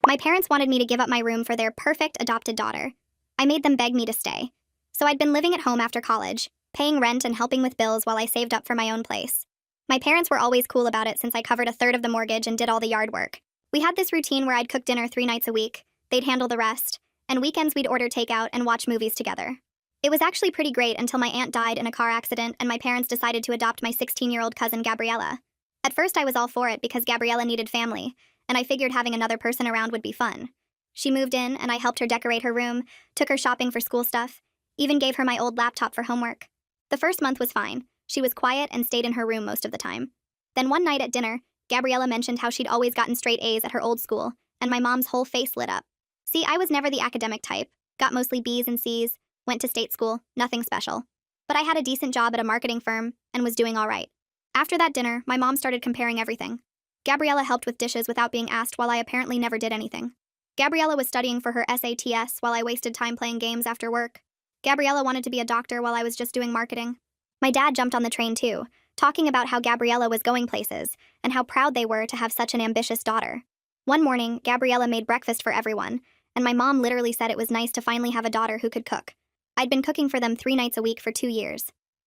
My parents wanted me to give up my room for their perfect adopted daughter. I made them beg me to stay. So I'd been living at home after college, paying rent and helping with bills while I saved up for my own place. My parents were always cool about it since I covered a third of the mortgage and did all the yard work. We had this routine where I'd cook dinner 3 nights a week, they'd handle the rest, and weekends we'd order takeout and watch movies together. It was actually pretty great until my aunt died in a car accident and my parents decided to adopt my 16-year-old cousin Gabriella. At first I was all for it because Gabriella needed family, and I figured having another person around would be fun. She moved in, and I helped her decorate her room, took her shopping for school stuff, even gave her my old laptop for homework. The first month was fine. She was quiet and stayed in her room most of the time. Then one night at dinner, Gabriella mentioned how she'd always gotten straight A's at her old school, and my mom's whole face lit up. See, I was never the academic type, got mostly B's and C's, went to state school, nothing special. But I had a decent job at a marketing firm and was doing all right. After that dinner, my mom started comparing everything. Gabriella helped with dishes without being asked while I apparently never did anything. Gabriella was studying for her SATs while I wasted time playing games after work. Gabriella wanted to be a doctor while I was just doing marketing. My dad jumped on the train too, talking about how Gabriella was going places and how proud they were to have such an ambitious daughter. One morning, Gabriella made breakfast for everyone, and my mom literally said it was nice to finally have a daughter who could cook. I'd been cooking for them 3 nights a week for 2 years.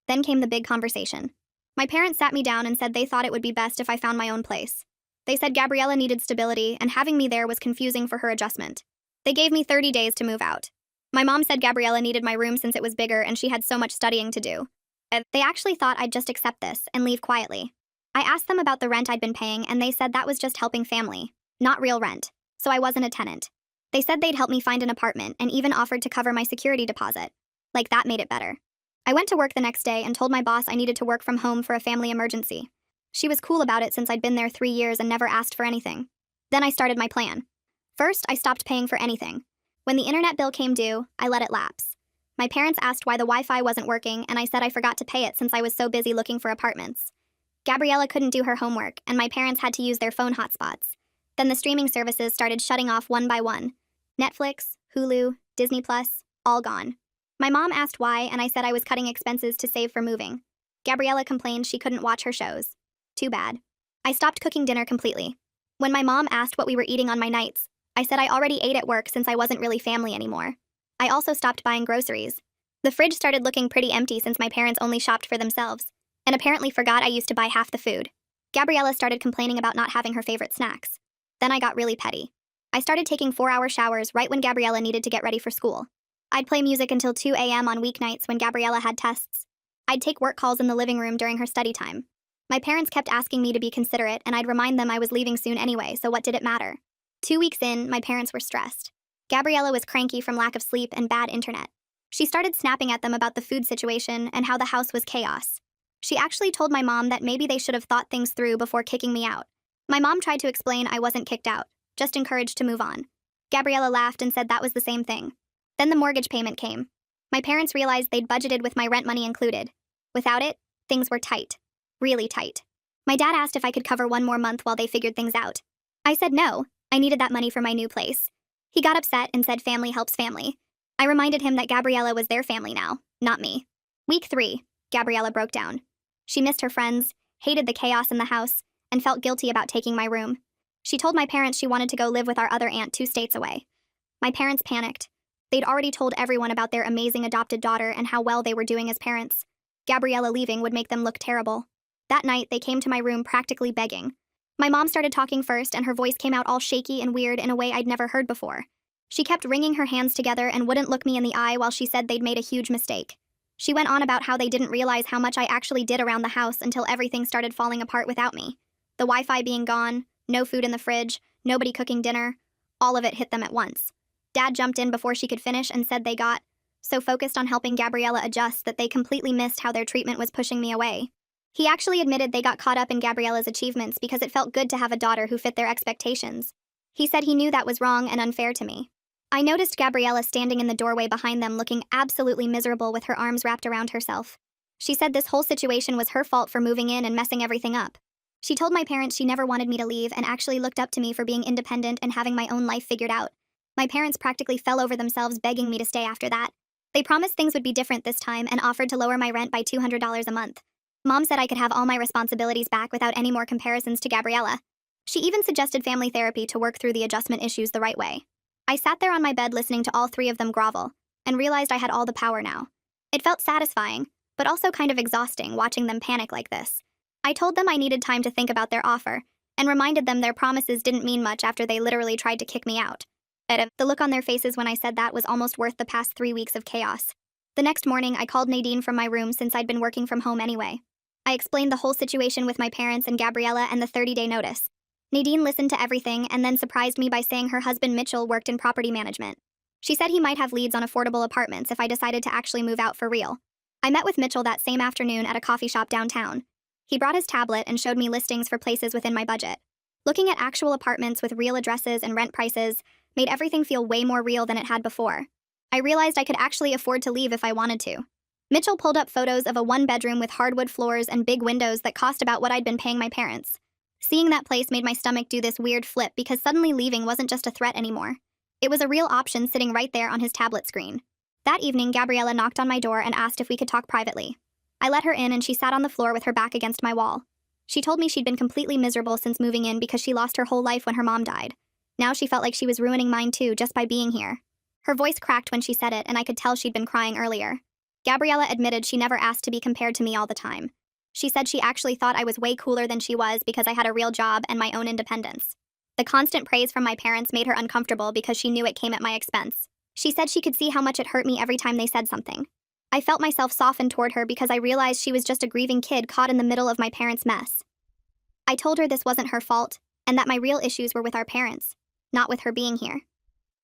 Then came the big conversation. My parents sat me down and said they thought it would be best if I found my own place. They said Gabriella needed stability, and having me there was confusing for her adjustment. They gave me 30 days to move out. My mom said Gabriella needed my room since it was bigger and she had so much studying to do. They actually thought I'd just accept this and leave quietly. I asked them about the rent I'd been paying, and they said that was just helping family, not real rent, so I wasn't a tenant. They said they'd help me find an apartment and even offered to cover my security deposit. Like that made it better. I went to work the next day and told my boss I needed to work from home for a family emergency. She was cool about it since I'd been there 3 years and never asked for anything. Then I started my plan. First, I stopped paying for anything. When the internet bill came due, I let it lapse. My parents asked why the Wi-Fi wasn't working, and I said I forgot to pay it since I was so busy looking for apartments. Gabriella couldn't do her homework, and my parents had to use their phone hotspots. Then the streaming services started shutting off one by one. Netflix, Hulu, Disney+, all gone. My mom asked why, and I said I was cutting expenses to save for moving. Gabriella complained she couldn't watch her shows. Too bad. I stopped cooking dinner completely. When my mom asked what we were eating on my nights, I said I already ate at work since I wasn't really family anymore. I also stopped buying groceries. The fridge started looking pretty empty since my parents only shopped for themselves, and apparently forgot I used to buy half the food. Gabriella started complaining about not having her favorite snacks. Then I got really petty. I started taking 4-hour showers right when Gabriella needed to get ready for school. I'd play music until 2 a.m. on weeknights when Gabriella had tests. I'd take work calls in the living room during her study time. My parents kept asking me to be considerate, and I'd remind them I was leaving soon anyway, so what did it matter? 2 weeks in, my parents were stressed. Gabriella was cranky from lack of sleep and bad internet. She started snapping at them about the food situation and how the house was chaos. She actually told my mom that maybe they should have thought things through before kicking me out. My mom tried to explain I wasn't kicked out, just encouraged to move on. Gabriella laughed and said that was the same thing. Then the mortgage payment came. My parents realized they'd budgeted with my rent money included. Without it, things were tight. Really tight. My dad asked if I could cover 1 more month while they figured things out. I said no, I needed that money for my new place. He got upset and said family helps family. I reminded him that Gabriella was their family now, not me. Week 3, Gabriella broke down. She missed her friends, hated the chaos in the house, and felt guilty about taking my room. She told my parents she wanted to go live with our other aunt 2 states away. My parents panicked. They'd already told everyone about their amazing adopted daughter and how well they were doing as parents. Gabriella leaving would make them look terrible. That night, they came to my room practically begging. My mom started talking first, and her voice came out all shaky and weird in a way I'd never heard before. She kept wringing her hands together and wouldn't look me in the eye while she said they'd made a huge mistake. She went on about how they didn't realize how much I actually did around the house until everything started falling apart without me. The Wi-Fi being gone, no food in the fridge, nobody cooking dinner, all of it hit them at once. Dad jumped in before she could finish and said they got so focused on helping Gabriella adjust that they completely missed how their treatment was pushing me away. He actually admitted they got caught up in Gabriella's achievements because it felt good to have a daughter who fit their expectations. He said he knew that was wrong and unfair to me. I noticed Gabriella standing in the doorway behind them looking absolutely miserable with her arms wrapped around herself. She said this whole situation was her fault for moving in and messing everything up. She told my parents she never wanted me to leave and actually looked up to me for being independent and having my own life figured out. My parents practically fell over themselves begging me to stay after that. They promised things would be different this time and offered to lower my rent by $200 a month. Mom said I could have all my responsibilities back without any more comparisons to Gabriella. She even suggested family therapy to work through the adjustment issues the right way. I sat there on my bed listening to all three of them grovel, and realized I had all the power now. It felt satisfying, but also kind of exhausting watching them panic like this. I told them I needed time to think about their offer, and reminded them their promises didn't mean much after they literally tried to kick me out. The look on their faces when I said that was almost worth the past 3 weeks of chaos. The next morning, I called Nadine from my room since I'd been working from home anyway. I explained the whole situation with my parents and Gabriella and the 30-day notice. Nadine listened to everything and then surprised me by saying her husband Mitchell worked in property management. She said he might have leads on affordable apartments if I decided to actually move out for real. I met with Mitchell that same afternoon at a coffee shop downtown. He brought his tablet and showed me listings for places within my budget. Looking at actual apartments with real addresses and rent prices made everything feel way more real than it had before. I realized I could actually afford to leave if I wanted to. Mitchell pulled up photos of a one-bedroom with hardwood floors and big windows that cost about what I'd been paying my parents. Seeing that place made my stomach do this weird flip because suddenly leaving wasn't just a threat anymore. It was a real option sitting right there on his tablet screen. That evening, Gabriella knocked on my door and asked if we could talk privately. I let her in and she sat on the floor with her back against my wall. She told me she'd been completely miserable since moving in because she lost her whole life when her mom died. Now she felt like she was ruining mine too just by being here. Her voice cracked when she said it and I could tell she'd been crying earlier. Gabriella admitted she never asked to be compared to me all the time. She said she actually thought I was way cooler than she was because I had a real job and my own independence. The constant praise from my parents made her uncomfortable because she knew it came at my expense. She said she could see how much it hurt me every time they said something. I felt myself soften toward her because I realized she was just a grieving kid caught in the middle of my parents' mess. I told her this wasn't her fault, and that my real issues were with our parents, not with her being here.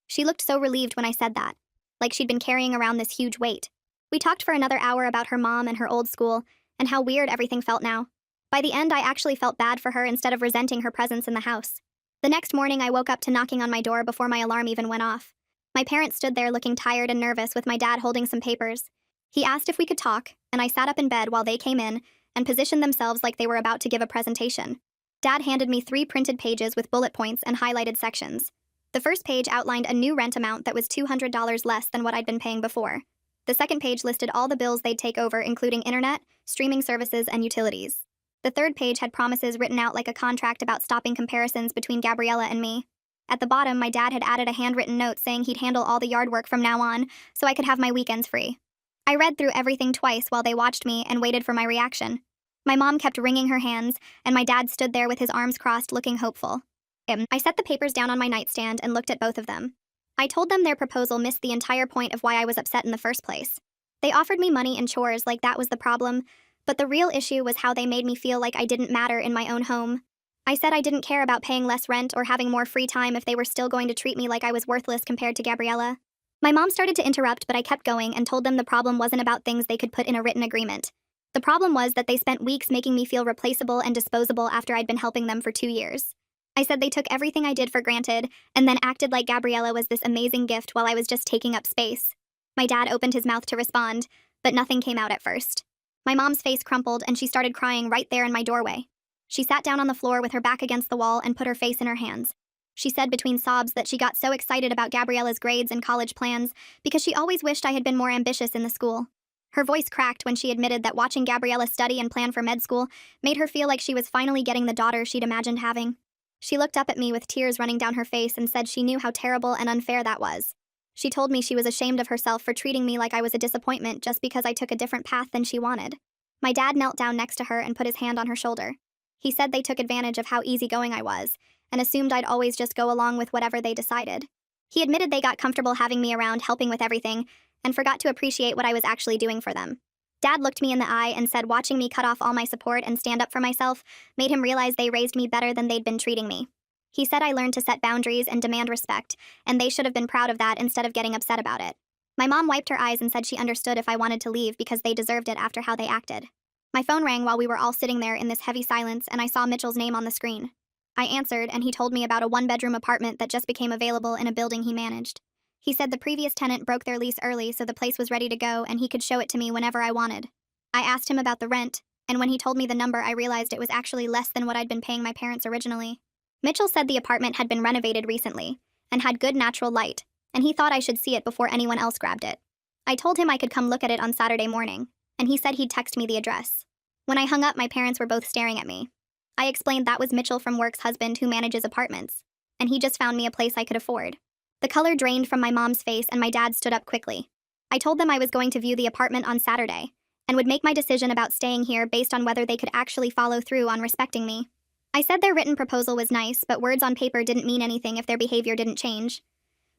She looked so relieved when I said that, like she'd been carrying around this huge weight. We talked for another hour about her mom and her old school, and how weird everything felt now. By the end, I actually felt bad for her instead of resenting her presence in the house. The next morning, I woke up to knocking on my door before my alarm even went off. My parents stood there looking tired and nervous with my dad holding some papers. He asked if we could talk, and I sat up in bed while they came in and positioned themselves like they were about to give a presentation. Dad handed me 3 printed pages with bullet points and highlighted sections. The first page outlined a new rent amount that was $200 less than what I'd been paying before. The second page listed all the bills they'd take over, including internet, streaming services, and utilities. The third page had promises written out like a contract about stopping comparisons between Gabriella and me. At the bottom, my dad had added a handwritten note saying he'd handle all the yard work from now on, so I could have my weekends free. I read through everything twice while they watched me and waited for my reaction. My mom kept wringing her hands, and my dad stood there with his arms crossed looking hopeful. I set the papers down on my nightstand and looked at both of them. I told them their proposal missed the entire point of why I was upset in the first place. They offered me money and chores like that was the problem, but the real issue was how they made me feel like I didn't matter in my own home. I said I didn't care about paying less rent or having more free time if they were still going to treat me like I was worthless compared to Gabriella. My mom started to interrupt, but I kept going and told them the problem wasn't about things they could put in a written agreement. The problem was that they spent weeks making me feel replaceable and disposable after I'd been helping them for 2 years. I said they took everything I did for granted, and then acted like Gabriella was this amazing gift while I was just taking up space. My dad opened his mouth to respond, but nothing came out at first. My mom's face crumpled, and she started crying right there in my doorway. She sat down on the floor with her back against the wall and put her face in her hands. She said between sobs that she got so excited about Gabriella's grades and college plans because she always wished I had been more ambitious in the school. Her voice cracked when she admitted that watching Gabriella study and plan for med school made her feel like she was finally getting the daughter she'd imagined having. She looked up at me with tears running down her face and said she knew how terrible and unfair that was. She told me she was ashamed of herself for treating me like I was a disappointment just because I took a different path than she wanted. My dad knelt down next to her and put his hand on her shoulder. He said they took advantage of how easygoing I was, and assumed I'd always just go along with whatever they decided. He admitted they got comfortable having me around helping with everything, and forgot to appreciate what I was actually doing for them. Dad looked me in the eye and said watching me cut off all my support and stand up for myself made him realize they raised me better than they'd been treating me. He said I learned to set boundaries and demand respect, and they should have been proud of that instead of getting upset about it. My mom wiped her eyes and said she understood if I wanted to leave because they deserved it after how they acted. My phone rang while we were all sitting there in this heavy silence, and I saw Mitchell's name on the screen. I answered, and he told me about a 1-bedroom apartment that just became available in a building he managed. He said the previous tenant broke their lease early, so the place was ready to go, and he could show it to me whenever I wanted. I asked him about the rent, and when he told me the number, I realized it was actually less than what I'd been paying my parents originally. Mitchell said the apartment had been renovated recently, and had good natural light, and he thought I should see it before anyone else grabbed it. I told him I could come look at it on Saturday morning, and he said he'd text me the address. When I hung up, my parents were both staring at me. I explained that was Mitchell from work's husband who manages apartments, and he just found me a place I could afford. The color drained from my mom's face and my dad stood up quickly. I told them I was going to view the apartment on Saturday, and would make my decision about staying here based on whether they could actually follow through on respecting me. I said their written proposal was nice, but words on paper didn't mean anything if their behavior didn't change.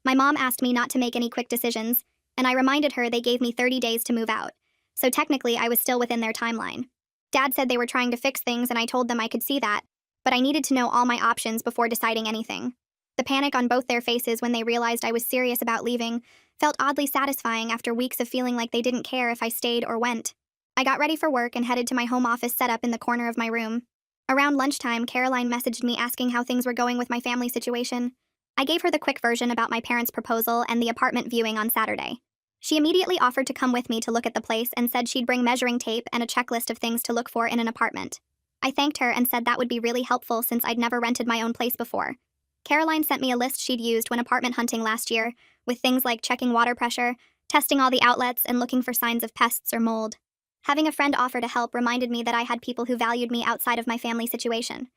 My mom asked me not to make any quick decisions, and I reminded her they gave me 30 days to move out, so technically I was still within their timeline. Dad said they were trying to fix things and I told them I could see that, but I needed to know all my options before deciding anything. The panic on both their faces when they realized I was serious about leaving felt oddly satisfying after weeks of feeling like they didn't care if I stayed or went. I got ready for work and headed to my home office set up in the corner of my room. Around lunchtime, Caroline messaged me asking how things were going with my family situation. I gave her the quick version about my parents' proposal and the apartment viewing on Saturday. She immediately offered to come with me to look at the place and said she'd bring measuring tape and a checklist of things to look for in an apartment. I thanked her and said that would be really helpful since I'd never rented my own place before. Caroline sent me a list she'd used when apartment hunting last year, with things like checking water pressure, testing all the outlets, and looking for signs of pests or mold. Having a friend offer to help reminded me that I had people who valued me outside of my family situation.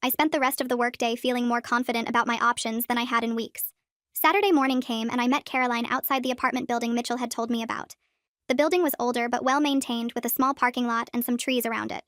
I spent the rest of the workday feeling more confident about my options than I had in weeks. Saturday morning came and I met Caroline outside the apartment building Mitchell had told me about. The building was older but well-maintained with a small parking lot and some trees around it.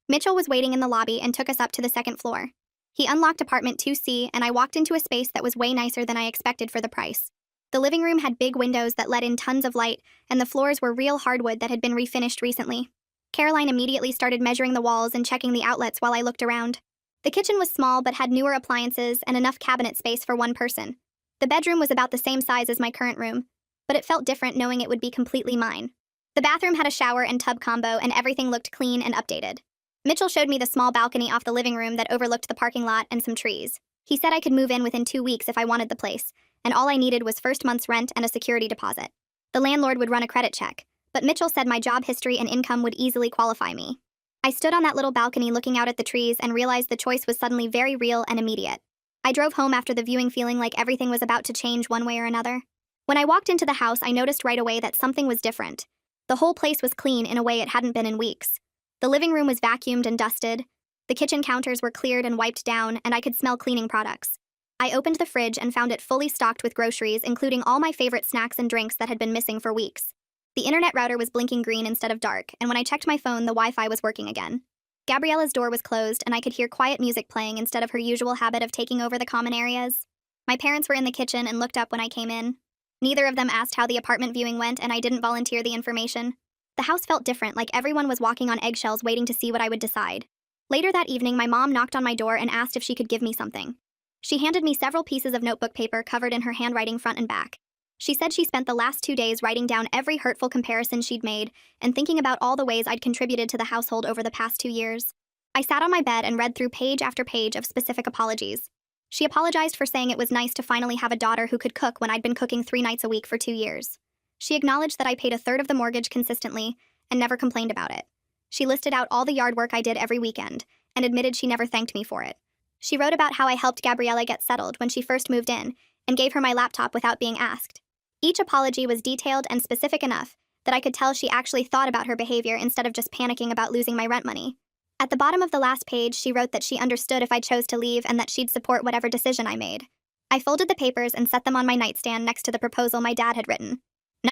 Mitchell was waiting in the lobby and took us up to the second floor. He unlocked apartment 2C and I walked into a space that was way nicer than I expected for the price. The living room had big windows that let in tons of light, and the floors were real hardwood that had been refinished recently. Caroline immediately started measuring the walls and checking the outlets while I looked around. The kitchen was small but had newer appliances and enough cabinet space for one person. The bedroom was about the same size as my current room, but it felt different knowing it would be completely mine. The bathroom had a shower and tub combo and everything looked clean and updated. Mitchell showed me the small balcony off the living room that overlooked the parking lot and some trees. He said I could move in within 2 weeks if I wanted the place, and all I needed was first month's rent and a security deposit. The landlord would run a credit check, but Mitchell said my job history and income would easily qualify me. I stood on that little balcony looking out at the trees and realized the choice was suddenly very real and immediate. I drove home after the viewing feeling like everything was about to change one way or another. When I walked into the house, I noticed right away that something was different. The whole place was clean in a way it hadn't been in weeks. The living room was vacuumed and dusted. The kitchen counters were cleared and wiped down, and I could smell cleaning products. I opened the fridge and found it fully stocked with groceries, including all my favorite snacks and drinks that had been missing for weeks. The internet router was blinking green instead of dark, and when I checked my phone, the Wi-Fi was working again. Gabriella's door was closed, and I could hear quiet music playing instead of her usual habit of taking over the common areas. My parents were in the kitchen and looked up when I came in. Neither of them asked how the apartment viewing went, and I didn't volunteer the information. The house felt different, like everyone was walking on eggshells waiting to see what I would decide. Later that evening, my mom knocked on my door and asked if she could give me something. She handed me several pieces of notebook paper covered in her handwriting front and back. She said she spent the last 2 days writing down every hurtful comparison she'd made and thinking about all the ways I'd contributed to the household over the past 2 years. I sat on my bed and read through page after page of specific apologies. She apologized for saying it was nice to finally have a daughter who could cook when I'd been cooking 3 nights a week for 2 years. She acknowledged that I paid a third of the mortgage consistently and never complained about it. She listed out all the yard work I did every weekend and admitted she never thanked me for it. She wrote about how I helped Gabriella get settled when she first moved in and gave her my laptop without being asked. Each apology was detailed and specific enough that I could tell she actually thought about her behavior instead of just panicking about losing my rent money. At the bottom of the last page, she wrote that she understood if I chose to leave and that she'd support whatever decision I made. I folded the papers and set them on my nightstand next to the proposal my dad had written.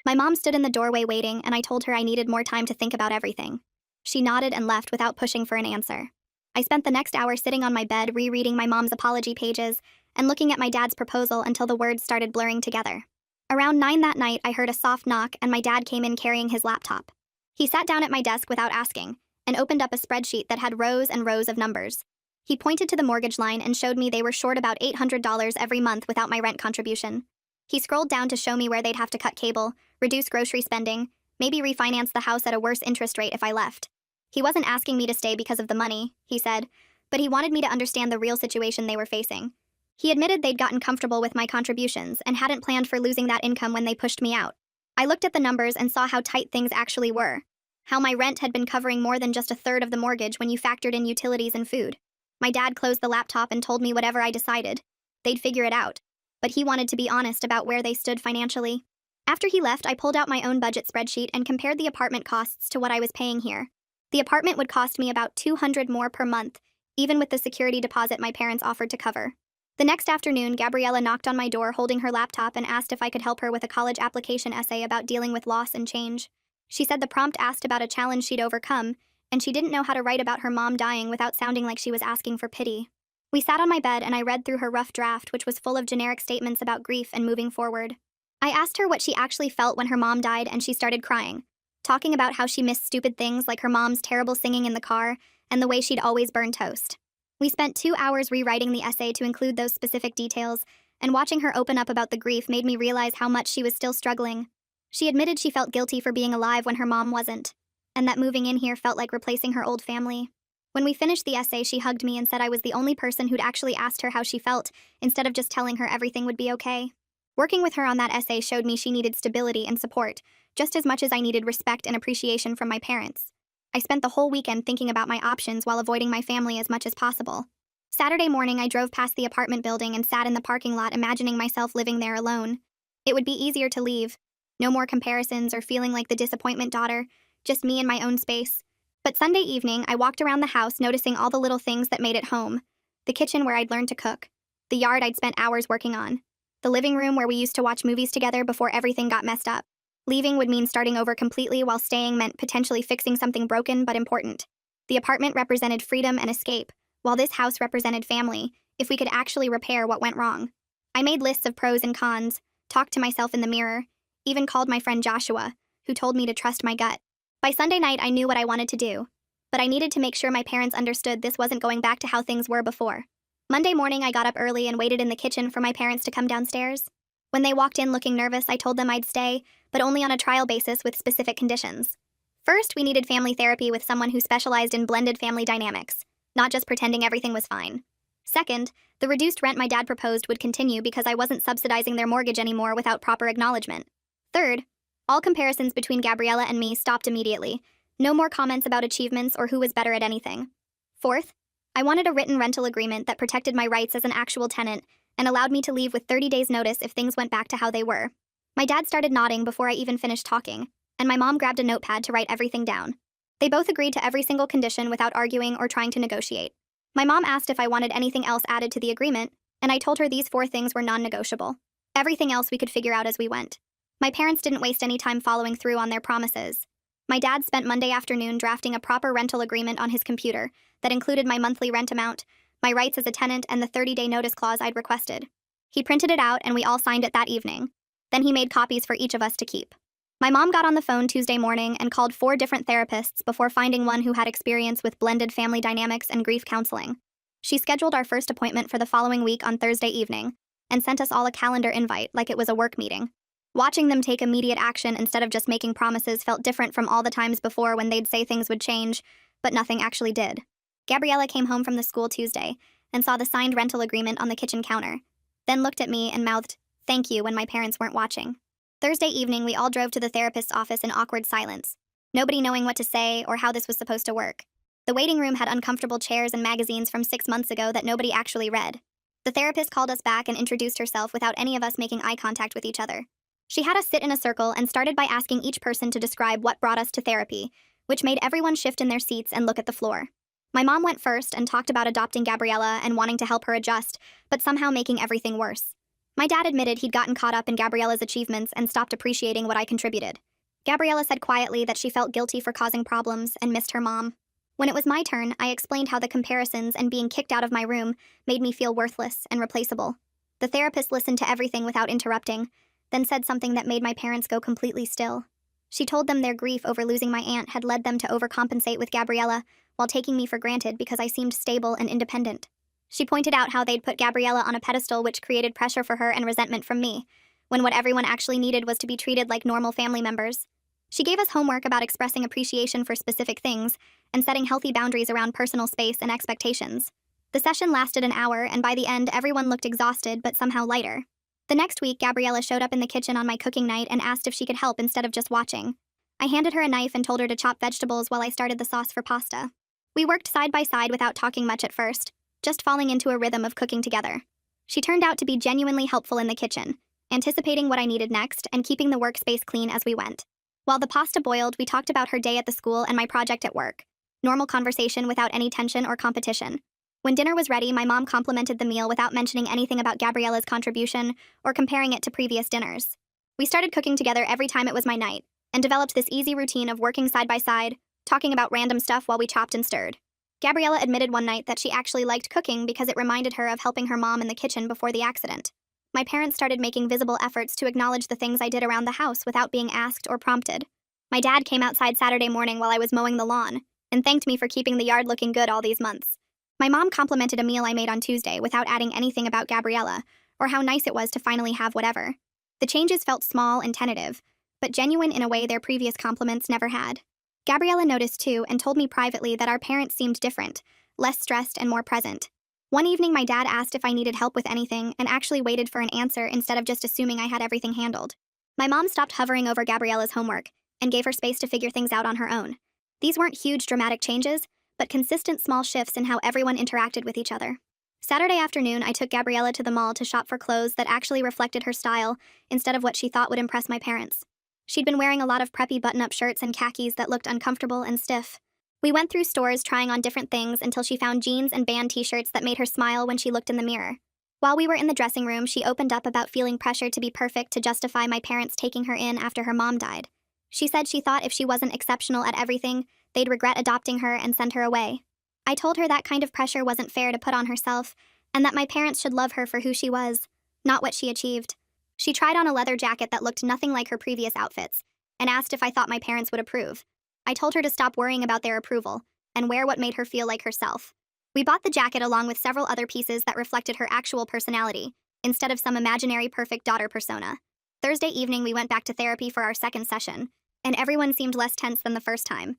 My mom stood in the doorway waiting, and I told her I needed more time to think about everything. She nodded and left without pushing for an answer. I spent the next hour sitting on my bed rereading my mom's apology pages and looking at my dad's proposal until the words started blurring together. Around 9 that night, I heard a soft knock and my dad came in carrying his laptop. He sat down at my desk without asking and opened up a spreadsheet that had rows and rows of numbers. He pointed to the mortgage line and showed me they were short about $800 every month without my rent contribution. He scrolled down to show me where they'd have to cut cable, reduce grocery spending, maybe refinance the house at a worse interest rate if I left. He wasn't asking me to stay because of the money, he said, but he wanted me to understand the real situation they were facing. He admitted they'd gotten comfortable with my contributions and hadn't planned for losing that income when they pushed me out. I looked at the numbers and saw how tight things actually were, how my rent had been covering more than just a third of the mortgage when you factored in utilities and food. My dad closed the laptop and told me whatever I decided, they'd figure it out. But he wanted to be honest about where they stood financially. After he left, I pulled out my own budget spreadsheet and compared the apartment costs to what I was paying here. The apartment would cost me about $200 more per month, even with the security deposit my parents offered to cover. The next afternoon, Gabriella knocked on my door holding her laptop and asked if I could help her with a college application essay about dealing with loss and change. She said the prompt asked about a challenge she'd overcome, and she didn't know how to write about her mom dying without sounding like she was asking for pity. We sat on my bed and I read through her rough draft, which was full of generic statements about grief and moving forward. I asked her what she actually felt when her mom died, and she started crying, talking about how she missed stupid things like her mom's terrible singing in the car and the way she'd always burn toast. We spent 2 hours rewriting the essay to include those specific details, and watching her open up about the grief made me realize how much she was still struggling. She admitted she felt guilty for being alive when her mom wasn't, and that moving in here felt like replacing her old family. When we finished the essay, she hugged me and said I was the only person who'd actually asked her how she felt, instead of just telling her everything would be okay. Working with her on that essay showed me she needed stability and support, just as much as I needed respect and appreciation from my parents. I spent the whole weekend thinking about my options while avoiding my family as much as possible. Saturday morning, I drove past the apartment building and sat in the parking lot imagining myself living there alone. It would be easier to leave. No more comparisons or feeling like the disappointment daughter, just me in my own space. But Sunday evening, I walked around the house noticing all the little things that made it home. The kitchen where I'd learned to cook. The yard I'd spent hours working on. The living room where we used to watch movies together before everything got messed up. Leaving would mean starting over completely, while staying meant potentially fixing something broken but important. The apartment represented freedom and escape, while this house represented family, if we could actually repair what went wrong. I made lists of pros and cons, talked to myself in the mirror, even called my friend Joshua, who told me to trust my gut. By Sunday night, I knew what I wanted to do, but I needed to make sure my parents understood this wasn't going back to how things were before. Monday morning, I got up early and waited in the kitchen for my parents to come downstairs. When they walked in looking nervous, I told them I'd stay, but only on a trial basis with specific conditions. First, we needed family therapy with someone who specialized in blended family dynamics, not just pretending everything was fine. Second, the reduced rent my dad proposed would continue because I wasn't subsidizing their mortgage anymore without proper acknowledgement. Third, all comparisons between Gabriella and me stopped immediately. No more comments about achievements or who was better at anything. Fourth, I wanted a written rental agreement that protected my rights as an actual tenant and allowed me to leave with 30 days' notice if things went back to how they were. My dad started nodding before I even finished talking, and my mom grabbed a notepad to write everything down. They both agreed to every single condition without arguing or trying to negotiate. My mom asked if I wanted anything else added to the agreement, and I told her these 4 things were non-negotiable. Everything else we could figure out as we went. My parents didn't waste any time following through on their promises. My dad spent Monday afternoon drafting a proper rental agreement on his computer that included my monthly rent amount, my rights as a tenant, and the 30-day notice clause I'd requested. He printed it out and we all signed it that evening. Then he made copies for each of us to keep. My mom got on the phone Tuesday morning and called 4 different therapists before finding one who had experience with blended family dynamics and grief counseling. She scheduled our first appointment for the following week on Thursday evening and sent us all a calendar invite like it was a work meeting. Watching them take immediate action instead of just making promises felt different from all the times before when they'd say things would change, but nothing actually did. Gabriella came home from the school Tuesday and saw the signed rental agreement on the kitchen counter, then looked at me and mouthed, "Thank you," when my parents weren't watching. Thursday evening, we all drove to the therapist's office in awkward silence, nobody knowing what to say or how this was supposed to work. The waiting room had uncomfortable chairs and magazines from 6 months ago that nobody actually read. The therapist called us back and introduced herself without any of us making eye contact with each other. She had us sit in a circle and started by asking each person to describe what brought us to therapy, which made everyone shift in their seats and look at the floor. My mom went first and talked about adopting Gabriella and wanting to help her adjust, but somehow making everything worse. My dad admitted he'd gotten caught up in Gabriella's achievements and stopped appreciating what I contributed. Gabriella said quietly that she felt guilty for causing problems and missed her mom. When it was my turn, I explained how the comparisons and being kicked out of my room made me feel worthless and replaceable. The therapist listened to everything without interrupting, then said something that made my parents go completely still. She told them their grief over losing my aunt had led them to overcompensate with Gabriella while taking me for granted because I seemed stable and independent. She pointed out how they'd put Gabriella on a pedestal, which created pressure for her and resentment from me, when what everyone actually needed was to be treated like normal family members. She gave us homework about expressing appreciation for specific things and setting healthy boundaries around personal space and expectations. The session lasted an hour, and by the end, everyone looked exhausted but somehow lighter. The next week, Gabriella showed up in the kitchen on my cooking night and asked if she could help instead of just watching. I handed her a knife and told her to chop vegetables while I started the sauce for pasta. We worked side by side without talking much at first, just falling into a rhythm of cooking together. She turned out to be genuinely helpful in the kitchen, anticipating what I needed next and keeping the workspace clean as we went. While the pasta boiled, we talked about her day at the school and my project at work. Normal conversation without any tension or competition. When dinner was ready, my mom complimented the meal without mentioning anything about Gabriella's contribution or comparing it to previous dinners. We started cooking together every time it was my night, and developed this easy routine of working side by side, talking about random stuff while we chopped and stirred. Gabriella admitted one night that she actually liked cooking because it reminded her of helping her mom in the kitchen before the accident. My parents started making visible efforts to acknowledge the things I did around the house without being asked or prompted. My dad came outside Saturday morning while I was mowing the lawn, and thanked me for keeping the yard looking good all these months. My mom complimented a meal I made on Tuesday without adding anything about Gabriella, or how nice it was to finally have whatever. The changes felt small and tentative, but genuine in a way their previous compliments never had. Gabriella noticed too and told me privately that our parents seemed different, less stressed and more present. One evening my dad asked if I needed help with anything and actually waited for an answer instead of just assuming I had everything handled. My mom stopped hovering over Gabriella's homework and gave her space to figure things out on her own. These weren't huge dramatic changes, but consistent small shifts in how everyone interacted with each other. Saturday afternoon, I took Gabriella to the mall to shop for clothes that actually reflected her style instead of what she thought would impress my parents. She'd been wearing a lot of preppy button-up shirts and khakis that looked uncomfortable and stiff. We went through stores trying on different things until she found jeans and band t-shirts that made her smile when she looked in the mirror. While we were in the dressing room, she opened up about feeling pressure to be perfect to justify my parents taking her in after her mom died. She said she thought if she wasn't exceptional at everything, they'd regret adopting her and send her away. I told her that kind of pressure wasn't fair to put on herself, and that my parents should love her for who she was, not what she achieved. She tried on a leather jacket that looked nothing like her previous outfits, and asked if I thought my parents would approve. I told her to stop worrying about their approval, and wear what made her feel like herself. We bought the jacket along with several other pieces that reflected her actual personality, instead of some imaginary perfect daughter persona. Thursday evening we went back to therapy for our second session, and everyone seemed less tense than the first time.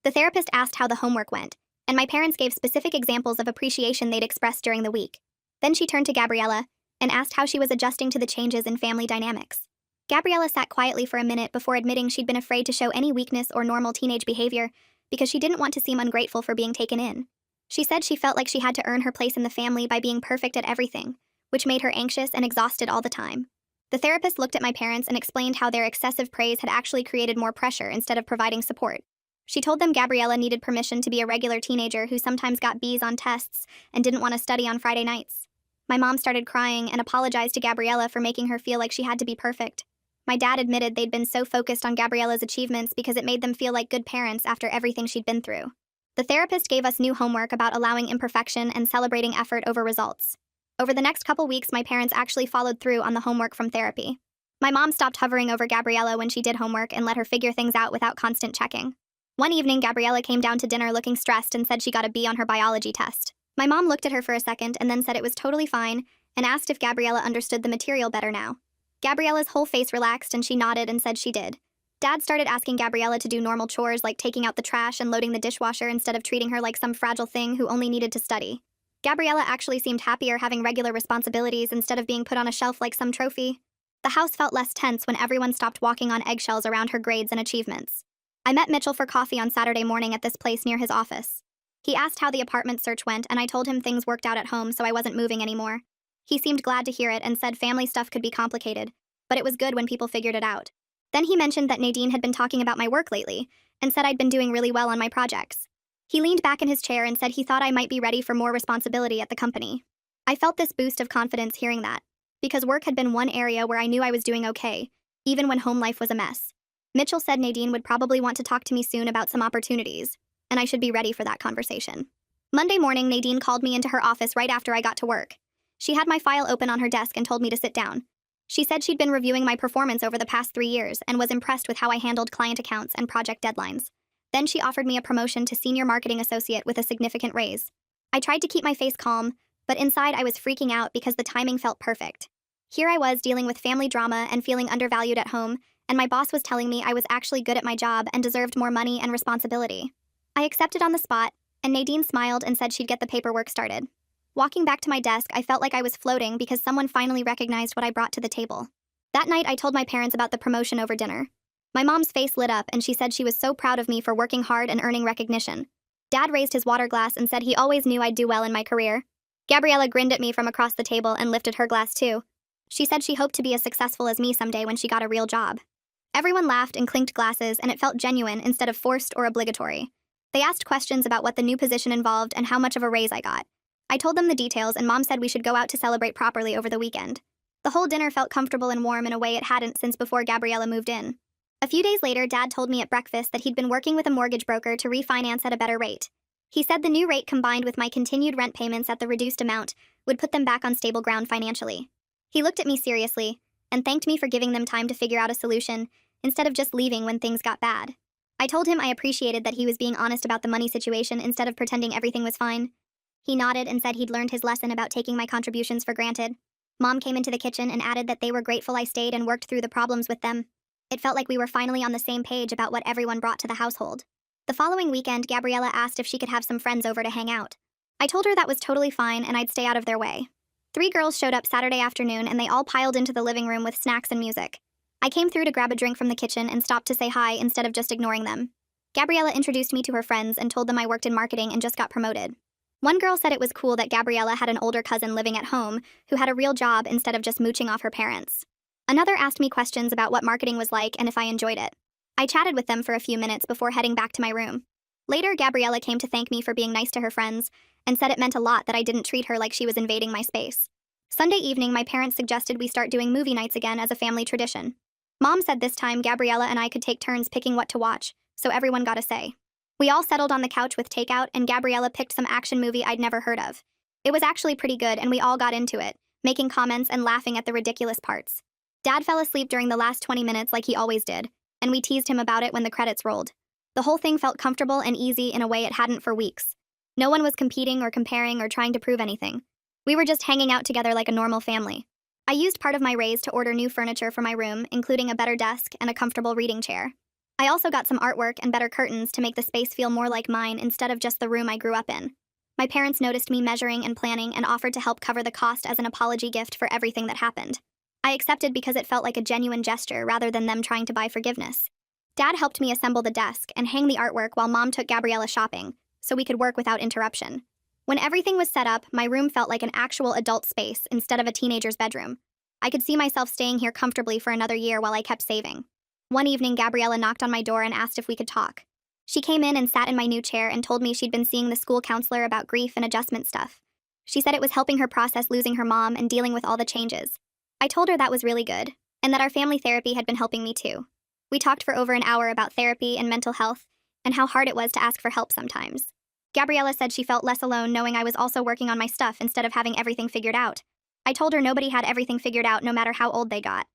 The therapist asked how the homework went, and my parents gave specific examples of appreciation they'd expressed during the week. Then she turned to Gabriella and asked how she was adjusting to the changes in family dynamics. Gabriella sat quietly for a minute before admitting she'd been afraid to show any weakness or normal teenage behavior because she didn't want to seem ungrateful for being taken in. She said she felt like she had to earn her place in the family by being perfect at everything, which made her anxious and exhausted all the time. The therapist looked at my parents and explained how their excessive praise had actually created more pressure instead of providing support. She told them Gabriella needed permission to be a regular teenager who sometimes got B's on tests and didn't want to study on Friday nights. My mom started crying and apologized to Gabriella for making her feel like she had to be perfect. My dad admitted they'd been so focused on Gabriella's achievements because it made them feel like good parents after everything she'd been through. The therapist gave us new homework about allowing imperfection and celebrating effort over results. Over the next couple weeks, my parents actually followed through on the homework from therapy. My mom stopped hovering over Gabriella when she did homework and let her figure things out without constant checking. One evening, Gabriella came down to dinner looking stressed and said she got a B on her biology test. My mom looked at her for a second and then said it was totally fine and asked if Gabriella understood the material better now. Gabriella's whole face relaxed and she nodded and said she did. Dad started asking Gabriella to do normal chores like taking out the trash and loading the dishwasher instead of treating her like some fragile thing who only needed to study. Gabriella actually seemed happier having regular responsibilities instead of being put on a shelf like some trophy. The house felt less tense when everyone stopped walking on eggshells around her grades and achievements. I met Mitchell for coffee on Saturday morning at this place near his office. He asked how the apartment search went, and I told him things worked out at home so I wasn't moving anymore. He seemed glad to hear it and said family stuff could be complicated, but it was good when people figured it out. Then he mentioned that Nadine had been talking about my work lately, and said I'd been doing really well on my projects. He leaned back in his chair and said he thought I might be ready for more responsibility at the company. I felt this boost of confidence hearing that, because work had been one area where I knew I was doing okay, even when home life was a mess. Mitchell said Nadine would probably want to talk to me soon about some opportunities, and I should be ready for that conversation. Monday morning, Nadine called me into her office right after I got to work. She had my file open on her desk and told me to sit down. She said she'd been reviewing my performance over the past 3 years and was impressed with how I handled client accounts and project deadlines. Then she offered me a promotion to senior marketing associate with a significant raise. I tried to keep my face calm, but inside I was freaking out because the timing felt perfect. Here I was dealing with family drama and feeling undervalued at home, and my boss was telling me I was actually good at my job and deserved more money and responsibility. I accepted on the spot, and Nadine smiled and said she'd get the paperwork started. Walking back to my desk, I felt like I was floating because someone finally recognized what I brought to the table. That night, I told my parents about the promotion over dinner. My mom's face lit up and she said she was so proud of me for working hard and earning recognition. Dad raised his water glass and said he always knew I'd do well in my career. Gabriella grinned at me from across the table and lifted her glass too. She said she hoped to be as successful as me someday when she got a real job. Everyone laughed and clinked glasses, and it felt genuine instead of forced or obligatory. They asked questions about what the new position involved and how much of a raise I got. I told them the details, and Mom said we should go out to celebrate properly over the weekend. The whole dinner felt comfortable and warm in a way it hadn't since before Gabriella moved in. A few days later, Dad told me at breakfast that he'd been working with a mortgage broker to refinance at a better rate. He said the new rate, combined with my continued rent payments at the reduced amount, would put them back on stable ground financially. He looked at me seriously and thanked me for giving them time to figure out a solution instead of just leaving when things got bad. I told him I appreciated that he was being honest about the money situation instead of pretending everything was fine. He nodded and said he'd learned his lesson about taking my contributions for granted. Mom came into the kitchen and added that they were grateful I stayed and worked through the problems with them. It felt like we were finally on the same page about what everyone brought to the household. The following weekend, Gabriella asked if she could have some friends over to hang out. I told her that was totally fine and I'd stay out of their way. 3 girls showed up Saturday afternoon and they all piled into the living room with snacks and music. I came through to grab a drink from the kitchen and stopped to say hi instead of just ignoring them. Gabriella introduced me to her friends and told them I worked in marketing and just got promoted. One girl said it was cool that Gabriella had an older cousin living at home who had a real job instead of just mooching off her parents. Another asked me questions about what marketing was like and if I enjoyed it. I chatted with them for a few minutes before heading back to my room. Later, Gabriella came to thank me for being nice to her friends and said it meant a lot that I didn't treat her like she was invading my space. Sunday evening, my parents suggested we start doing movie nights again as a family tradition. Mom said this time Gabriella and I could take turns picking what to watch, so everyone got a say. We all settled on the couch with takeout, and Gabriella picked some action movie I'd never heard of. It was actually pretty good, and we all got into it, making comments and laughing at the ridiculous parts. Dad fell asleep during the last 20 minutes like he always did, and we teased him about it when the credits rolled. The whole thing felt comfortable and easy in a way it hadn't for weeks. No one was competing or comparing or trying to prove anything. We were just hanging out together like a normal family. I used part of my raise to order new furniture for my room, including a better desk and a comfortable reading chair. I also got some artwork and better curtains to make the space feel more like mine instead of just the room I grew up in. My parents noticed me measuring and planning and offered to help cover the cost as an apology gift for everything that happened. I accepted because it felt like a genuine gesture rather than them trying to buy forgiveness. Dad helped me assemble the desk and hang the artwork while Mom took Gabriella shopping, so we could work without interruption. When everything was set up, my room felt like an actual adult space instead of a teenager's bedroom. I could see myself staying here comfortably for another year while I kept saving. One evening, Gabriella knocked on my door and asked if we could talk. She came in and sat in my new chair and told me she'd been seeing the school counselor about grief and adjustment stuff. She said it was helping her process losing her mom and dealing with all the changes. I told her that was really good, and that our family therapy had been helping me too. We talked for over an hour about therapy and mental health, and how hard it was to ask for help sometimes. Gabriella said she felt less alone knowing I was also working on my stuff instead of having everything figured out. I told her nobody had everything figured out no matter how old they got.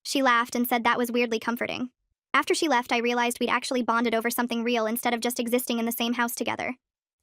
She laughed and said that was weirdly comforting. After she left, I realized we'd actually bonded over something real instead of just existing in the same house together.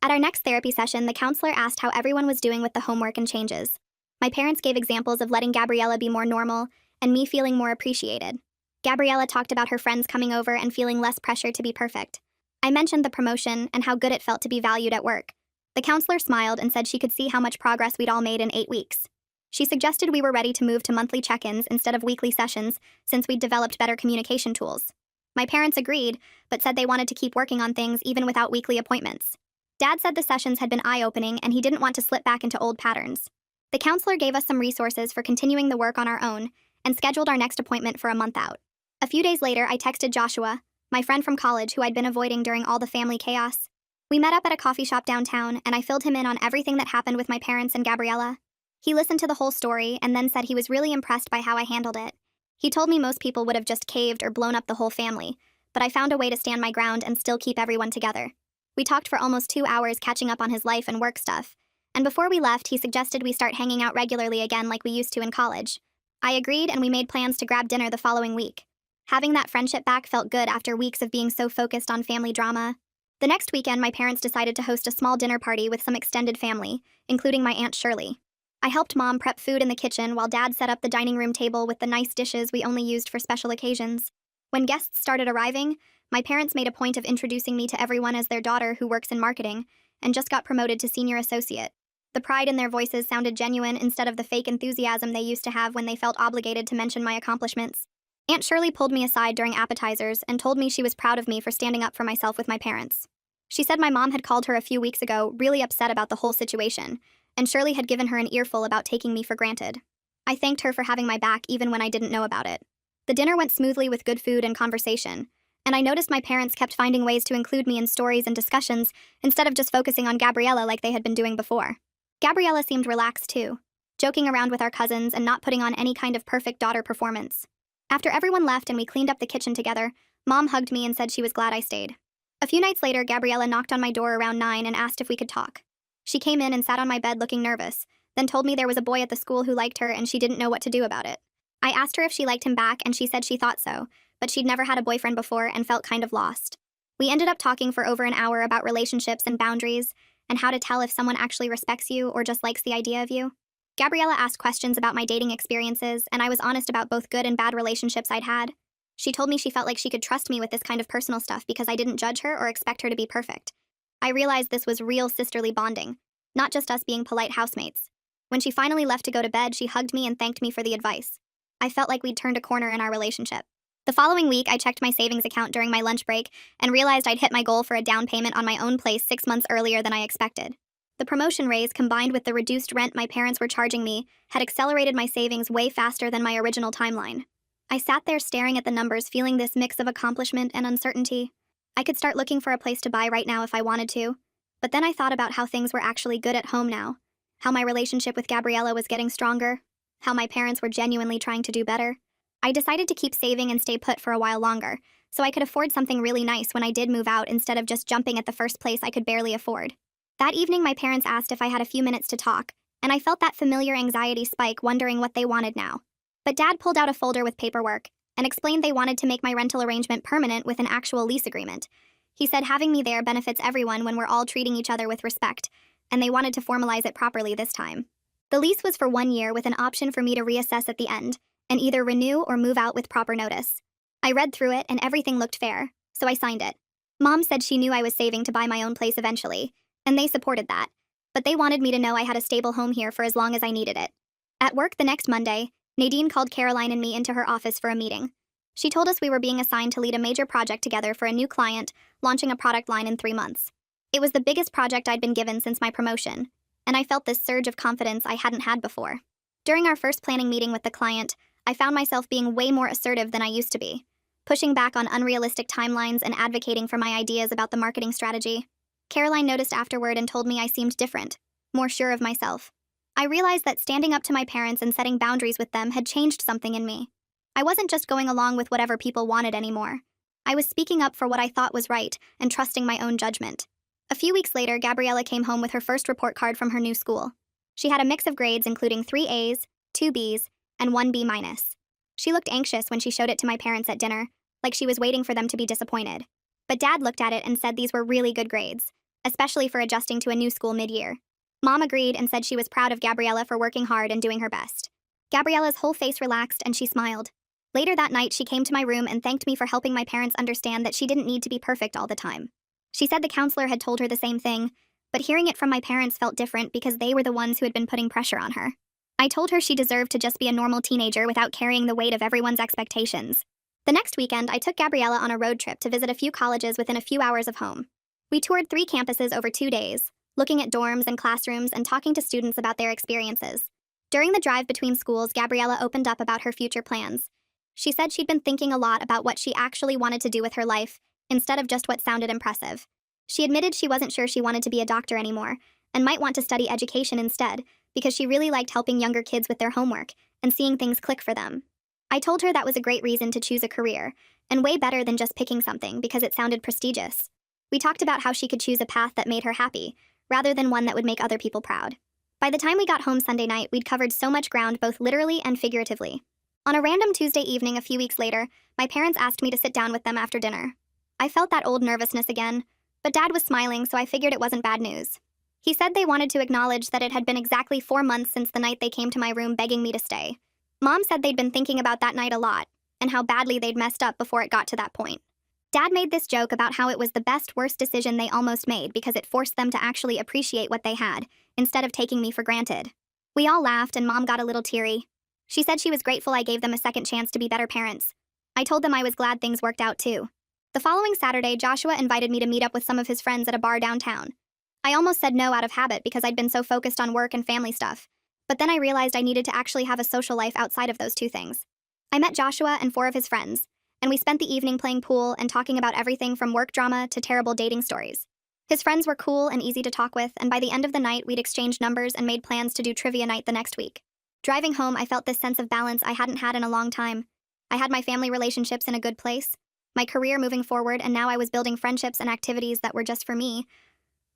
At our next therapy session, the counselor asked how everyone was doing with the homework and changes. My parents gave examples of letting Gabriella be more normal and me feeling more appreciated. Gabriella talked about her friends coming over and feeling less pressure to be perfect. I mentioned the promotion and how good it felt to be valued at work. The counselor smiled and said she could see how much progress we'd all made in 8 weeks. She suggested we were ready to move to monthly check-ins instead of weekly sessions since we'd developed better communication tools. My parents agreed, but said they wanted to keep working on things even without weekly appointments. Dad said the sessions had been eye-opening and he didn't want to slip back into old patterns. The counselor gave us some resources for continuing the work on our own and scheduled our next appointment for a month out. A few days later, I texted Joshua, my friend from college who I'd been avoiding during all the family chaos. We met up at a coffee shop downtown, and I filled him in on everything that happened with my parents and Gabriella. He listened to the whole story and then said he was really impressed by how I handled it. He told me most people would have just caved or blown up the whole family, but I found a way to stand my ground and still keep everyone together. We talked for almost 2 hours catching up on his life and work stuff, and before we left, he suggested we start hanging out regularly again like we used to in college. I agreed, and we made plans to grab dinner the following week. Having that friendship back felt good after weeks of being so focused on family drama. The next weekend, my parents decided to host a small dinner party with some extended family, including my Aunt Shirley. I helped Mom prep food in the kitchen while Dad set up the dining room table with the nice dishes we only used for special occasions. When guests started arriving, my parents made a point of introducing me to everyone as their daughter who works in marketing and just got promoted to senior associate. The pride in their voices sounded genuine instead of the fake enthusiasm they used to have when they felt obligated to mention my accomplishments. Aunt Shirley pulled me aside during appetizers and told me she was proud of me for standing up for myself with my parents. She said my mom had called her a few weeks ago, really upset about the whole situation, and Shirley had given her an earful about taking me for granted. I thanked her for having my back even when I didn't know about it. The dinner went smoothly with good food and conversation, and I noticed my parents kept finding ways to include me in stories and discussions instead of just focusing on Gabriella like they had been doing before. Gabriella seemed relaxed too, joking around with our cousins and not putting on any kind of perfect daughter performance. After everyone left and we cleaned up the kitchen together, Mom hugged me and said she was glad I stayed. A few nights later, Gabriella knocked on my door around 9 and asked if we could talk. She came in and sat on my bed looking nervous, then told me there was a boy at the school who liked her and she didn't know what to do about it. I asked her if she liked him back and she said she thought so, but she'd never had a boyfriend before and felt kind of lost. We ended up talking for over an hour about relationships and boundaries, and how to tell if someone actually respects you or just likes the idea of you. Gabriella asked questions about my dating experiences, and I was honest about both good and bad relationships I'd had. She told me she felt like she could trust me with this kind of personal stuff because I didn't judge her or expect her to be perfect. I realized this was real sisterly bonding, not just us being polite housemates. When she finally left to go to bed, she hugged me and thanked me for the advice. I felt like we'd turned a corner in our relationship. The following week, I checked my savings account during my lunch break and realized I'd hit my goal for a down payment on my own place 6 months earlier than I expected. The promotion raise, combined with the reduced rent my parents were charging me, had accelerated my savings way faster than my original timeline. I sat there staring at the numbers, feeling this mix of accomplishment and uncertainty. I could start looking for a place to buy right now if I wanted to, but then I thought about how things were actually good at home now, how my relationship with Gabriella was getting stronger, how my parents were genuinely trying to do better. I decided to keep saving and stay put for a while longer, so I could afford something really nice when I did move out instead of just jumping at the first place I could barely afford. That evening, my parents asked if I had a few minutes to talk, and I felt that familiar anxiety spike, wondering what they wanted now. But Dad pulled out a folder with paperwork and explained they wanted to make my rental arrangement permanent with an actual lease agreement. He said having me there benefits everyone when we're all treating each other with respect, and they wanted to formalize it properly this time. The lease was for 1 year with an option for me to reassess at the end, and either renew or move out with proper notice. I read through it and everything looked fair, so I signed it. Mom said she knew I was saving to buy my own place eventually, and they supported that, but they wanted me to know I had a stable home here for as long as I needed it. At work the next Monday, Nadine called Caroline and me into her office for a meeting. She told us we were being assigned to lead a major project together for a new client, launching a product line in 3 months. It was the biggest project I'd been given since my promotion, and I felt this surge of confidence I hadn't had before. During our first planning meeting with the client, I found myself being way more assertive than I used to be, pushing back on unrealistic timelines and advocating for my ideas about the marketing strategy. Caroline noticed afterward and told me I seemed different, more sure of myself. I realized that standing up to my parents and setting boundaries with them had changed something in me. I wasn't just going along with whatever people wanted anymore. I was speaking up for what I thought was right and trusting my own judgment. A few weeks later, Gabriella came home with her first report card from her new school. She had a mix of grades including 3 A's, 2 B's, and 1 B-. She looked anxious when she showed it to my parents at dinner, like she was waiting for them to be disappointed. But Dad looked at it and said these were really good grades, especially for adjusting to a new school mid-year. Mom agreed and said she was proud of Gabriella for working hard and doing her best. Gabriella's whole face relaxed and she smiled. Later that night, she came to my room and thanked me for helping my parents understand that she didn't need to be perfect all the time. She said the counselor had told her the same thing, but hearing it from my parents felt different because they were the ones who had been putting pressure on her. I told her she deserved to just be a normal teenager without carrying the weight of everyone's expectations. The next weekend, I took Gabriella on a road trip to visit a few colleges within a few hours of home. We toured 3 campuses over 2 days, looking at dorms and classrooms and talking to students about their experiences. During the drive between schools, Gabriella opened up about her future plans. She said she'd been thinking a lot about what she actually wanted to do with her life, instead of just what sounded impressive. She admitted she wasn't sure she wanted to be a doctor anymore, and might want to study education instead, because she really liked helping younger kids with their homework and seeing things click for them. I told her that was a great reason to choose a career, and way better than just picking something because it sounded prestigious. We talked about how she could choose a path that made her happy, rather than one that would make other people proud. By the time we got home Sunday night, we'd covered so much ground both literally and figuratively. On a random Tuesday evening a few weeks later, my parents asked me to sit down with them after dinner. I felt that old nervousness again, but Dad was smiling, so I figured it wasn't bad news. He said they wanted to acknowledge that it had been exactly 4 months since the night they came to my room begging me to stay. Mom said they'd been thinking about that night a lot, and how badly they'd messed up before it got to that point. Dad made this joke about how it was the worst decision they almost made because it forced them to actually appreciate what they had, instead of taking me for granted. We all laughed and Mom got a little teary. She said she was grateful I gave them a second chance to be better parents. I told them I was glad things worked out too. The following Saturday, Joshua invited me to meet up with some of his friends at a bar downtown. I almost said no out of habit because I'd been so focused on work and family stuff, but then I realized I needed to actually have a social life outside of those 2 things. I met Joshua and 4 of his friends, and we spent the evening playing pool and talking about everything from work drama to terrible dating stories. His friends were cool and easy to talk with, and by the end of the night, we'd exchanged numbers and made plans to do trivia night the next week. Driving home, I felt this sense of balance I hadn't had in a long time. I had my family relationships in a good place, my career moving forward, and now I was building friendships and activities that were just for me.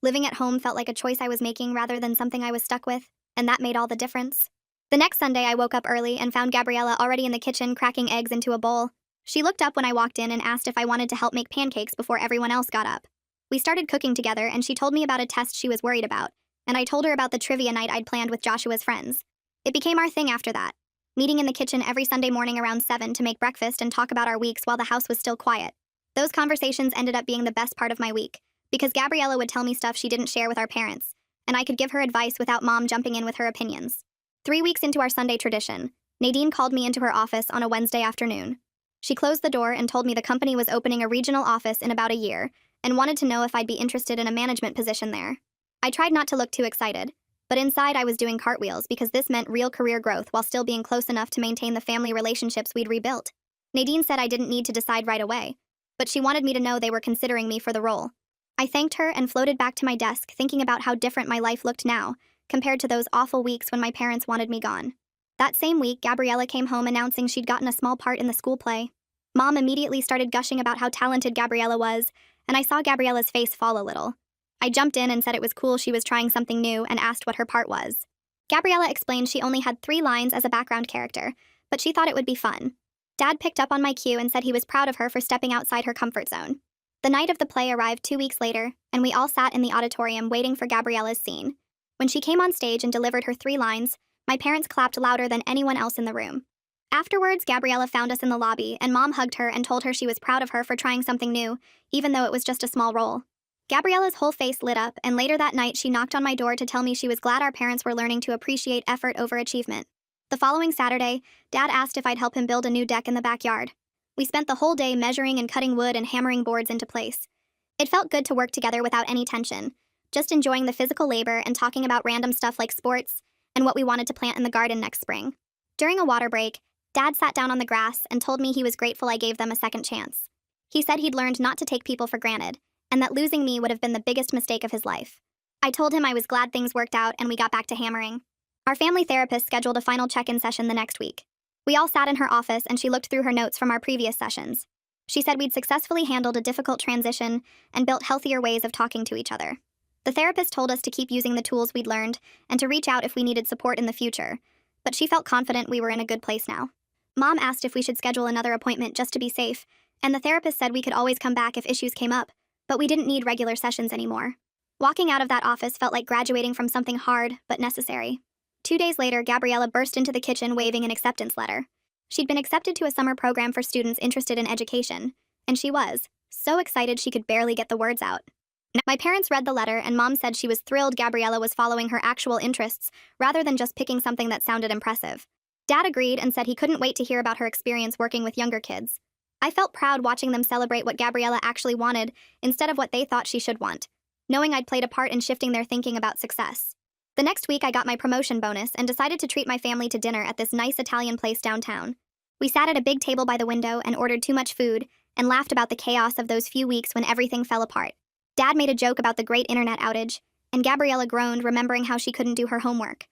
Living at home felt like a choice I was making rather than something I was stuck with, and that made all the difference. The next Sunday, I woke up early and found Gabriella already in the kitchen cracking eggs into a bowl. She looked up when I walked in and asked if I wanted to help make pancakes before everyone else got up. We started cooking together, and she told me about a test she was worried about, and I told her about the trivia night I'd planned with Joshua's friends. It became our thing after that, meeting in the kitchen every Sunday morning around 7 to make breakfast and talk about our weeks while the house was still quiet. Those conversations ended up being the best part of my week, because Gabriella would tell me stuff she didn't share with our parents, and I could give her advice without Mom jumping in with her opinions. 3 weeks into our Sunday tradition, Nadine called me into her office on a Wednesday afternoon. She closed the door and told me the company was opening a regional office in about a year, and wanted to know if I'd be interested in a management position there. I tried not to look too excited, but inside I was doing cartwheels because this meant real career growth while still being close enough to maintain the family relationships we'd rebuilt. Nadine said I didn't need to decide right away, but she wanted me to know they were considering me for the role. I thanked her and floated back to my desk thinking about how different my life looked now, compared to those awful weeks when my parents wanted me gone. That same week, Gabriella came home announcing she'd gotten a small part in the school play. Mom immediately started gushing about how talented Gabriella was, and I saw Gabriella's face fall a little. I jumped in and said it was cool she was trying something new and asked what her part was. Gabriella explained she only had 3 lines as a background character, but she thought it would be fun. Dad picked up on my cue and said he was proud of her for stepping outside her comfort zone. The night of the play arrived 2 weeks later, and we all sat in the auditorium waiting for Gabriella's scene. When she came on stage and delivered her 3 lines, my parents clapped louder than anyone else in the room. Afterwards, Gabriella found us in the lobby, and Mom hugged her and told her she was proud of her for trying something new, even though it was just a small role. Gabriella's whole face lit up, and later that night she knocked on my door to tell me she was glad our parents were learning to appreciate effort over achievement. The following Saturday, Dad asked if I'd help him build a new deck in the backyard. We spent the whole day measuring and cutting wood and hammering boards into place. It felt good to work together without any tension, just enjoying the physical labor and talking about random stuff like sports and what we wanted to plant in the garden next spring. During a water break, Dad sat down on the grass and told me he was grateful I gave them a second chance. He said he'd learned not to take people for granted, and that losing me would have been the biggest mistake of his life. I told him I was glad things worked out and we got back to hammering. Our family therapist scheduled a final check-in session the next week. We all sat in her office and she looked through her notes from our previous sessions. She said we'd successfully handled a difficult transition and built healthier ways of talking to each other. The therapist told us to keep using the tools we'd learned and to reach out if we needed support in the future, but she felt confident we were in a good place now. Mom asked if we should schedule another appointment just to be safe, and the therapist said we could always come back if issues came up, but we didn't need regular sessions anymore. Walking out of that office felt like graduating from something hard but necessary. 2 days later, Gabriella burst into the kitchen waving an acceptance letter. She'd been accepted to a summer program for students interested in education, and she was so excited she could barely get the words out. My parents read the letter, and Mom said she was thrilled Gabriella was following her actual interests rather than just picking something that sounded impressive. Dad agreed and said he couldn't wait to hear about her experience working with younger kids. I felt proud watching them celebrate what Gabriella actually wanted instead of what they thought she should want, knowing I'd played a part in shifting their thinking about success. The next week, I got my promotion bonus and decided to treat my family to dinner at this nice Italian place downtown. We sat at a big table by the window and ordered too much food and laughed about the chaos of those few weeks when everything fell apart. Dad made a joke about the great internet outage, and Gabriella groaned, remembering how she couldn't do her homework.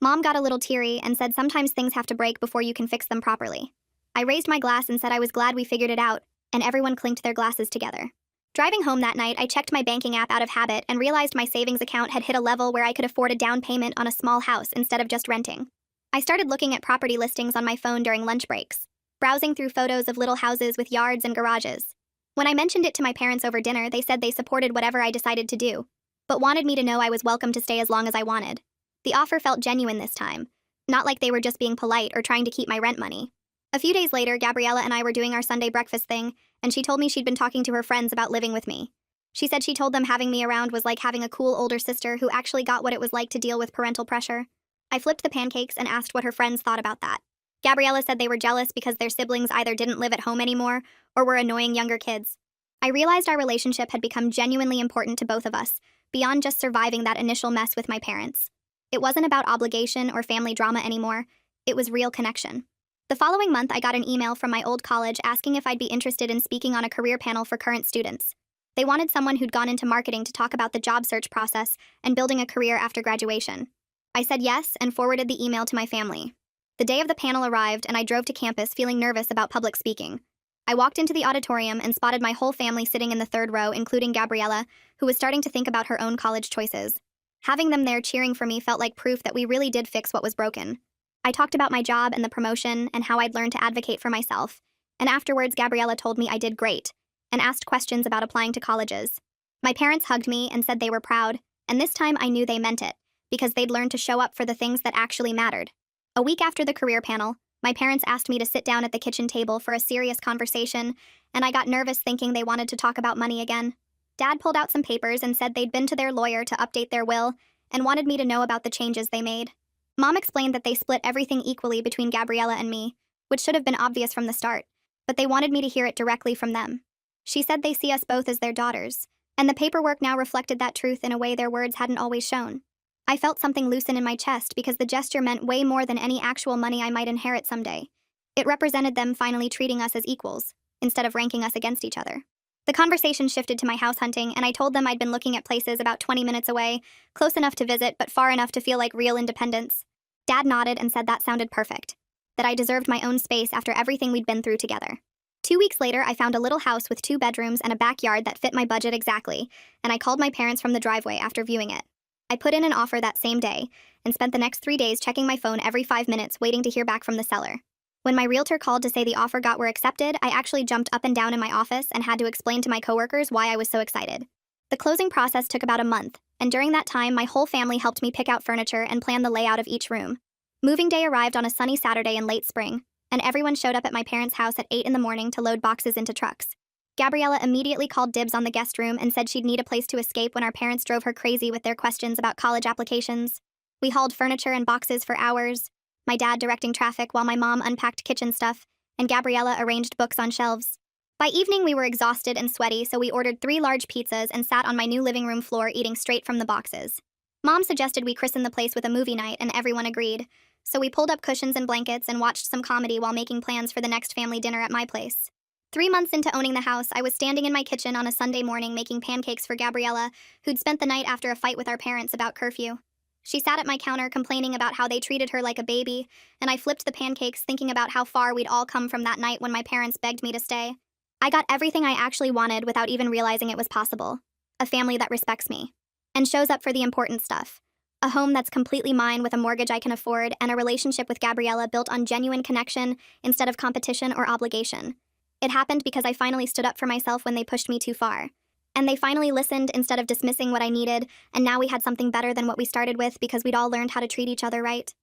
Mom got a little teary and said sometimes things have to break before you can fix them properly. I raised my glass and said I was glad we figured it out, and everyone clinked their glasses together. Driving home that night, I checked my banking app out of habit and realized my savings account had hit a level where I could afford a down payment on a small house instead of just renting. I started looking at property listings on my phone during lunch breaks, browsing through photos of little houses with yards and garages. When I mentioned it to my parents over dinner, they said they supported whatever I decided to do, but wanted me to know I was welcome to stay as long as I wanted. The offer felt genuine this time, not like they were just being polite or trying to keep my rent money. A few days later, Gabriella and I were doing our Sunday breakfast thing, and she told me she'd been talking to her friends about living with me. She said she told them having me around was like having a cool older sister who actually got what it was like to deal with parental pressure. I flipped the pancakes and asked what her friends thought about that. Gabriella said they were jealous because their siblings either didn't live at home anymore or were annoying younger kids. I realized our relationship had become genuinely important to both of us, beyond just surviving that initial mess with my parents. It wasn't about obligation or family drama anymore. It was real connection. The following month, I got an email from my old college asking if I'd be interested in speaking on a career panel for current students. They wanted someone who'd gone into marketing to talk about the job search process and building a career after graduation. I said yes and forwarded the email to my family. The day of the panel arrived and I drove to campus feeling nervous about public speaking. I walked into the auditorium and spotted my whole family sitting in the third row, including Gabriella, who was starting to think about her own college choices. Having them there cheering for me felt like proof that we really did fix what was broken. I talked about my job and the promotion and how I'd learned to advocate for myself, and afterwards Gabriella told me I did great, and asked questions about applying to colleges. My parents hugged me and said they were proud, and this time I knew they meant it, because they'd learned to show up for the things that actually mattered. A week after the career panel, my parents asked me to sit down at the kitchen table for a serious conversation, and I got nervous thinking they wanted to talk about money again. Dad pulled out some papers and said they'd been to their lawyer to update their will and wanted me to know about the changes they made. Mom explained that they split everything equally between Gabriella and me, which should have been obvious from the start, but they wanted me to hear it directly from them. She said they see us both as their daughters, and the paperwork now reflected that truth in a way their words hadn't always shown. I felt something loosen in my chest because the gesture meant way more than any actual money I might inherit someday. It represented them finally treating us as equals, instead of ranking us against each other. The conversation shifted to my house hunting, and I told them I'd been looking at places about 20 minutes away, close enough to visit, but far enough to feel like real independence. Dad nodded and said that sounded perfect, that I deserved my own space after everything we'd been through together. 2 weeks later, I found a little house with 2 bedrooms and a backyard that fit my budget exactly, and I called my parents from the driveway after viewing it. I put in an offer that same day, and spent the next 3 days checking my phone every 5 minutes waiting to hear back from the seller. When my realtor called to say the offer were accepted, I actually jumped up and down in my office and had to explain to my coworkers why I was so excited. The closing process took about a month, and during that time, my whole family helped me pick out furniture and plan the layout of each room. Moving day arrived on a sunny Saturday in late spring, and everyone showed up at my parents' house at 8 in the morning to load boxes into trucks. Gabriella immediately called dibs on the guest room and said she'd need a place to escape when our parents drove her crazy with their questions about college applications. We hauled furniture and boxes for hours, my dad directing traffic while my mom unpacked kitchen stuff, and Gabriella arranged books on shelves. By evening, we were exhausted and sweaty, so we ordered 3 large pizzas and sat on my new living room floor eating straight from the boxes. Mom suggested we christen the place with a movie night, and everyone agreed. So we pulled up cushions and blankets and watched some comedy while making plans for the next family dinner at my place. 3 months into owning the house, I was standing in my kitchen on a Sunday morning making pancakes for Gabriella, who'd spent the night after a fight with our parents about curfew. She sat at my counter complaining about how they treated her like a baby, and I flipped the pancakes thinking about how far we'd all come from that night when my parents begged me to stay. I got everything I actually wanted without even realizing it was possible. A family that respects me and shows up for the important stuff. A home that's completely mine with a mortgage I can afford, and a relationship with Gabriella built on genuine connection instead of competition or obligation. It happened because I finally stood up for myself when they pushed me too far. And they finally listened instead of dismissing what I needed, and now we had something better than what we started with because we'd all learned how to treat each other right.